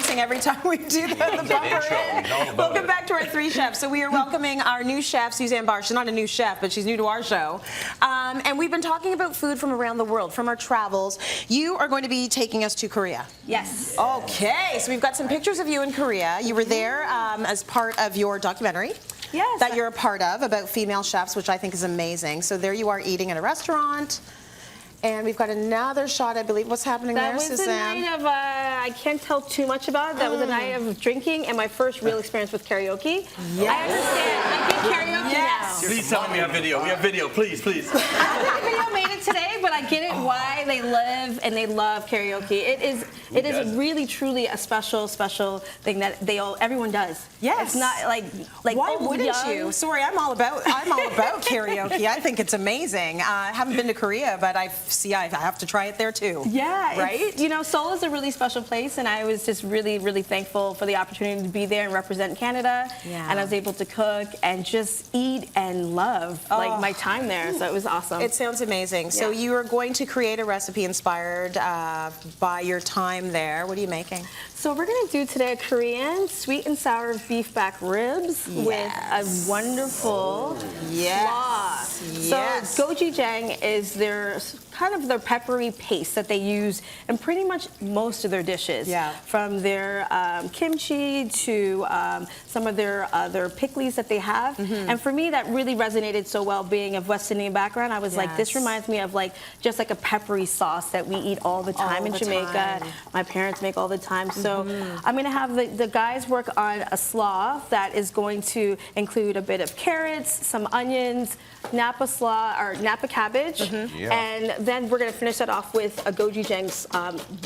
dancing every time we do the bumper in. Welcome back to our three chefs. So we are welcoming our new chef, Suzanne Barr. She's not a new chef, but she's new to our show. And we've been talking about food from around the world, from our travels. You are going to be taking us to Korea. Yes. Okay, so we've got some pictures of you in Korea. You were there as part of your documentary. Yes. That you're a part of about female chefs, which I think is amazing. So there you are eating at a restaurant. And we've got another shot, I believe. What's happening there, Suzanne? That was a night of, I can't tell too much about it. That was a night of drinking and my first real experience with karaoke. Yes. I understand. I get karaoke now. Please tell me we have video. We have video, please, please. I don't think the video made it today, but I get it why they live and they love karaoke. It is really, truly a special thing that everyone does. Yes. It's not like why old, wouldn't young. you? Sorry, I'm all about karaoke. I think it's amazing. I haven't been to Korea, but I have to try it there too. Yeah, right. You know, Seoul is a really special place, and I was just really, really thankful for the opportunity to be there and represent Canada. Yeah. And I was able to cook and just eat and love like my time there. So it was awesome. It sounds amazing. So you are going to create a recipe inspired by your time there. What are you making? So we're going to do today a Korean sweet and sour beef back ribs with a wonderful slaw. Yes. So gochujang is their peppery paste that they use in pretty much most of their dishes. Yeah. From their kimchi to some of their other pickles that they have. And for me, that really resonated so well. Being of West Indian background, I was like, this reminds me of just like a peppery sauce that we eat all the time in Jamaica. My parents make all the time. So I'm going to have the guys work on a slaw that is going to include a bit of carrots, some onions, Napa cabbage, and then we're going to finish that off with a gochujang's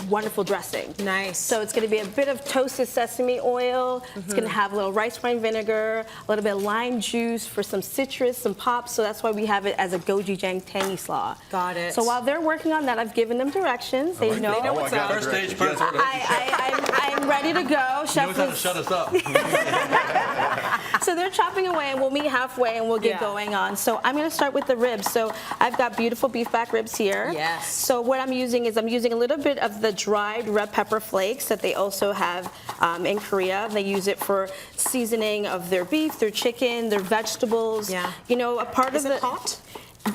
wonderful dressing. Nice. So it's going to be a bit of toasted sesame oil. It's going to have a little rice wine vinegar, a little bit of lime juice for some citrus, some pops. So that's why we have it as a gochujang tangy slaw. Got it. So while they're working on that, I've given them directions. They know what's up. First stage person. I'm ready to go. Chef Knows how to shut us up. So they're chopping away, and we'll meet halfway, and we'll get going on. So I'm going to start with the ribs. So I've got beautiful beef back ribs here. Yes. So what I'm using is a little bit of the dried red pepper flakes that they also have in Korea. They use it for seasoning of their beef, their chicken, their vegetables. Yeah. You know, a part Is of it hot?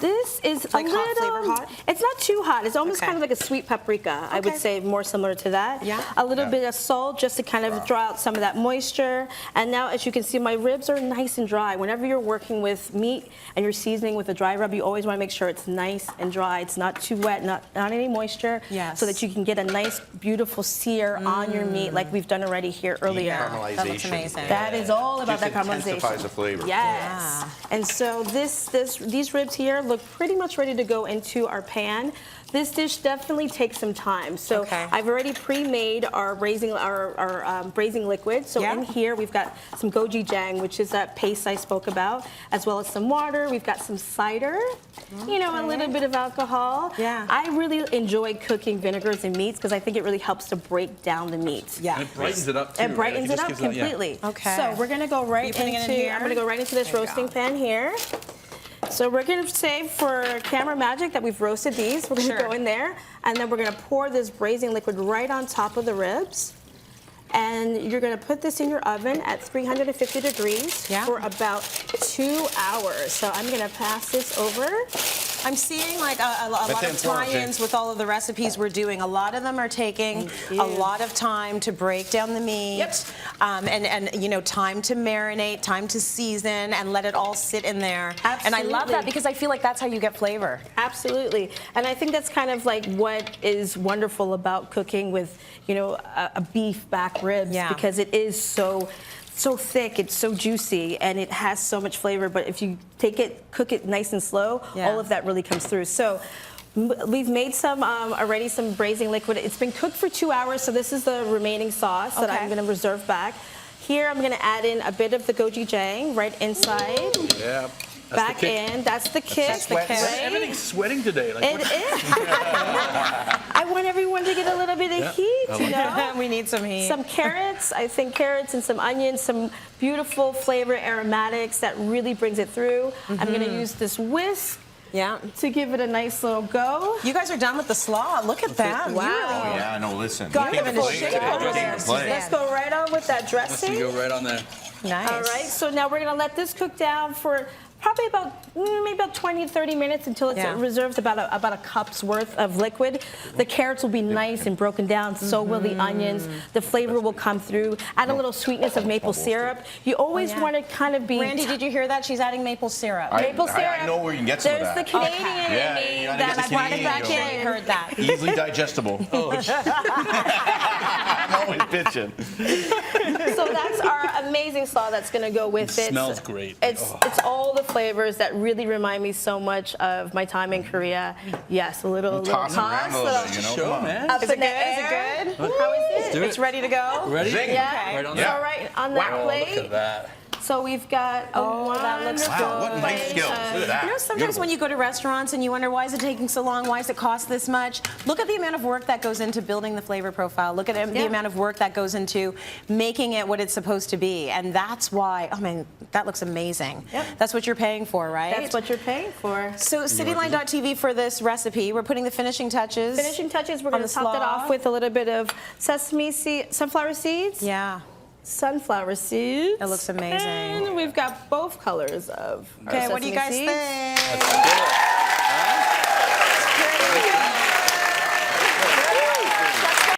This is like a hot, little, flavor hot? It's not too hot. It's almost Okay. kind of like a sweet paprika. I would say more similar to that. Yeah. A little bit of salt just to kind of draw out some of that moisture. And now, as you can see, my ribs are nice and dry. Whenever you're working with meat and you're seasoning with a dry rub, you always want to make sure it's nice and dry. It's not too wet, not any moisture, so that you can get a nice, beautiful sear on your meat like we've done already here earlier. Caramelization. That looks amazing. That is all about that Just caramelization. intensifies the flavor. Yes. And so these ribs here look pretty much ready to go into our pan. This dish definitely takes some time. So I've already pre-made our braising liquid. So in here we've got some gochujang, which is that paste I spoke about, as well as some water. We've got some cider, you know, a little bit of alcohol. Yeah. I really enjoy cooking vinegars and meats because I think it really helps to break down the meat. Yeah. It brightens it up too. It brightens it up Just gives completely. Okay. So we're gonna go right into. I'm gonna go right into this roasting pan here. So we're going to save for camera magic that we've roasted these. We're going to go in there, and then we're going to pour this braising liquid right on top of the ribs. And you're going to put this in your oven at 350 degrees for about 2 hours. So I'm going to pass this over. I'm seeing like a lot of tie-ins with all of the recipes we're doing. A lot of them are taking a lot of time to break down the meat, and you know, time to marinate, time to season, and let it all sit in there. Absolutely. And I love that because I feel like that's how you get flavor. Absolutely. And I think that's kind of like what is wonderful about cooking with, you know, a beef back ribs because it is so thick, it's so juicy, and it has so much flavor. But if you cook it nice and slow, all of that really comes through. So we've made already some braising liquid. It's been cooked for 2 hours, so this is the remaining sauce that I'm going to reserve back. Here I'm going to add in a bit of the gochujang right inside. Yeah. Back in. That's the kick. That's the kick. Everything's sweating today. Like, it is. I want everyone to get a little bit of heat, you know? We need some heat. Some carrots, I think carrots and some onions, some beautiful flavor aromatics that really brings it through. I'm going to use this whisk Yeah. to give it a nice little go. You guys are done with the slaw. Look at that. Wow. You really Yeah, no, listen. Got You it can't in play shape today. over You there. can't play. Let's go right on with that Let's dressing. go right on there. nice. All right, so now we're gonna let this cook down for probably about maybe about 20, 30 minutes until it's reserved about a cup's worth of liquid. The carrots will be nice and broken down, so will the onions. The flavor will come through. Add a little sweetness of maple syrup. You always want to kind of be... Randy, did you hear that? She's adding maple syrup. Maple syrup. I know where you can get some of There's that. the Canadian Yeah, in me you gotta that get I the brought it back Canadian. in. I heard that. Easily digestible. I'm always bitching. So that's our amazing slaw that's going to go with it. Smells great. It's all the flavors that really remind me so much of my time in Korea. Yes, a little Toss it around a little bit, you know? Show, Come on. man. Up Is in it the good? Is it air. good? How is do it? it. It's ready to go? Ready? Zing. Yeah. Right on It's there. all right on that Oh, plate. look at that. So we've got a that looks wonderful Wow, what nice plate skills. of- Look at that. You know, sometimes Beautiful. when you go to restaurants and you wonder, why is it taking so long? Why does it cost this much? Look at the amount of work that goes into building the flavor profile. Look at the amount of work that goes into making it what it's supposed to be. And that's why, I mean, that looks amazing. Yep. That's what you're paying for, right? That's what you're paying for. So Cityline.tv for this recipe. We're putting the finishing touches. Finishing touches, we're on going the to top that slaw. off with a little bit of sunflower seeds. Yeah. Sunflower seeds. It looks amazing. And we've got both colors of our Okay, what do you sesame guys seeds. think?